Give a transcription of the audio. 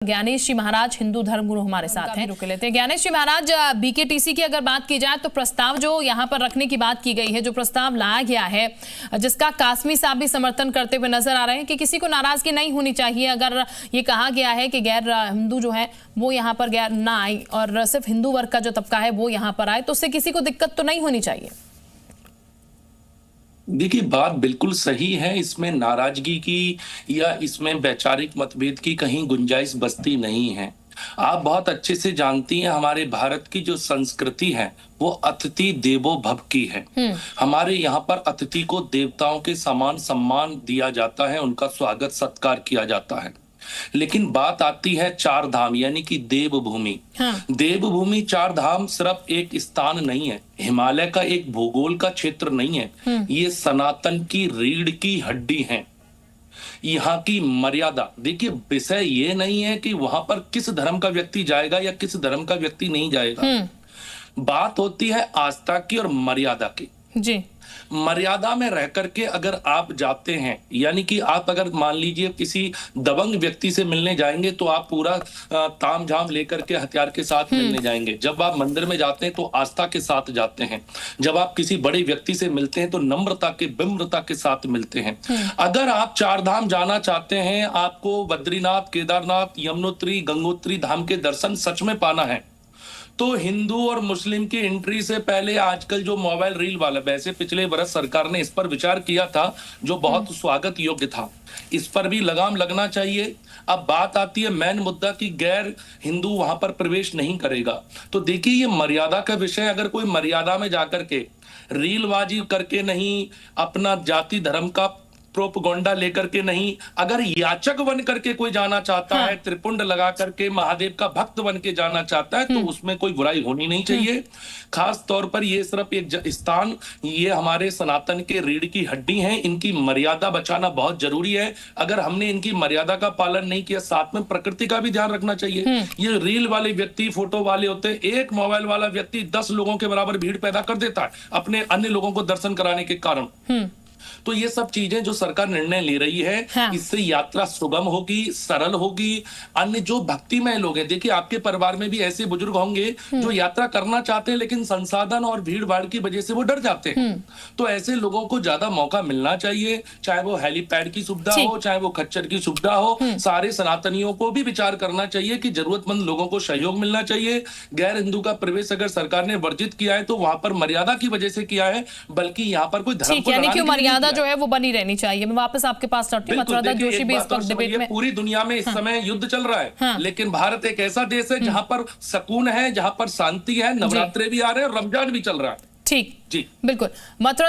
ज्ञानेश जी महाराज हिंदू धर्मगुरु हमारे साथ हैं, रुक लेते हैं। ज्ञानेश जी महाराज, बीकेटीसी की अगर बात की जाए तो प्रस्ताव जो यहाँ पर रखने की बात की गई है, जो प्रस्ताव लाया गया है, जिसका कासमी साहब भी समर्थन करते हुए नजर आ रहे हैं कि किसी को नाराजगी नहीं होनी चाहिए। अगर ये कहा गया है कि गैर हिंदू जो है वो यहाँ पर गैर ना आए और सिर्फ हिंदू वर्ग का जो तबका है वो यहाँ पर आए, तो उससे किसी को दिक्कत तो नहीं होनी चाहिए। देखिए, बात बिल्कुल सही है। इसमें नाराजगी की या इसमें वैचारिक मतभेद की कहीं गुंजाइश बसती नहीं है। आप बहुत अच्छे से जानती हैं, हमारे भारत की जो संस्कृति है वो अतिथि देवो भव की है। हमारे यहाँ पर अतिथि को देवताओं के समान सम्मान दिया जाता है, उनका स्वागत सत्कार किया जाता है। लेकिन बात आती है चार धाम यानी कि देवभूमि। देवभूमि चार धाम सिर्फ एक स्थान नहीं है, हिमालय का एक भूगोल का क्षेत्र नहीं है, ये सनातन की रीढ़ की हड्डी है, यहाँ की मर्यादा। देखिए, विषय ये नहीं है कि वहां पर किस धर्म का व्यक्ति जाएगा या किस धर्म का व्यक्ति नहीं जाएगा। बात होती है आस्था की और मर्यादा की। जी, मर्यादा में रह करके अगर आप जाते हैं, यानी कि आप अगर मान लीजिए किसी दबंग व्यक्ति से मिलने जाएंगे तो आप पूरा ताम झाम लेकर के हथियार के साथ मिलने जाएंगे। जब आप मंदिर में जाते हैं तो आस्था के साथ जाते हैं। जब आप किसी बड़े व्यक्ति से मिलते हैं तो नम्रता के विम्रता के साथ मिलते हैं। अगर आप चार धाम जाना चाहते हैं, आपको बद्रीनाथ, केदारनाथ, यमुनोत्री, गंगोत्री धाम के दर्शन सच में पाना है, तो हिंदू और मुस्लिम की एंट्री से पहले आजकल जो मोबाइल रील वाला, वैसे पिछले बरस सरकार ने इस पर विचार किया था जो बहुत स्वागत योग्य था, इस पर भी लगाम लगना चाहिए। अब बात आती है मेन मुद्दा की गैर हिंदू वहां पर प्रवेश नहीं करेगा। तो देखिए, ये मर्यादा का विषय। अगर कोई मर्यादा में जाकर के रीलबाजी करके नहीं, अपना जाति धर्म का प्रोपगंडा लेकर के नहीं, अगर याचक बन करके कोई जाना चाहता है, त्रिपुंड लगा करके महादेव का भक्त बन के जाना चाहता है, तो उसमें कोई बुराई होनी नहीं चाहिए। खास तौर पर ये सिर्फ एक स्थान, ये हमारे सनातन के रीढ़ की हड्डी हैं, इनकी मर्यादा बचाना बहुत जरूरी है। अगर हमने इनकी मर्यादा का पालन नहीं किया, साथ में प्रकृति का भी ध्यान रखना चाहिए। ये रील वाले व्यक्ति, फोटो वाले होते हैं, एक मोबाइल वाला व्यक्ति 10 लोगों के बराबर भीड़ पैदा कर देता है अपने अन्य लोगों को दर्शन कराने के कारण। तो ये सब चीजें जो सरकार निर्णय ले रही है, इससे यात्रा सुगम होगी, सरल होगी। अन्य जो भक्तिमय लोग हैं, देखिए आपके परिवार में भी ऐसे बुजुर्ग होंगे जो यात्रा करना चाहते हैं लेकिन संसाधन और भीड़ भाड़ की वजह से वो डर जाते हैं। तो ऐसे लोगों को ज्यादा मौका मिलना चाहिए, चाहे वो हेलीपैड की सुविधा हो, चाहे वो खच्चर की सुविधा हो। सारे सनातनियों को भी विचार करना चाहिए कि जरूरतमंद लोगों को सहयोग मिलना चाहिए। गैर हिंदू का प्रवेश अगर सरकार ने वर्जित किया है तो वहां पर मर्यादा की वजह से किया है, बल्कि यहाँ पर कोई धर्म को मर्यादा जो है वो बनी रहनी चाहिए। मैं वापस आपके पास लौटती हूं। मथुरा जोशी भी इस वक्त डिबेट में। पूरी दुनिया में इस समय युद्ध चल रहा है, लेकिन भारत एक ऐसा देश है जहां पर सुकून है, जहां पर शांति है, नवरात्रे भी आ रहे हैं और रमजान भी चल रहा है। ठीक जी, बिल्कुल। मथुरा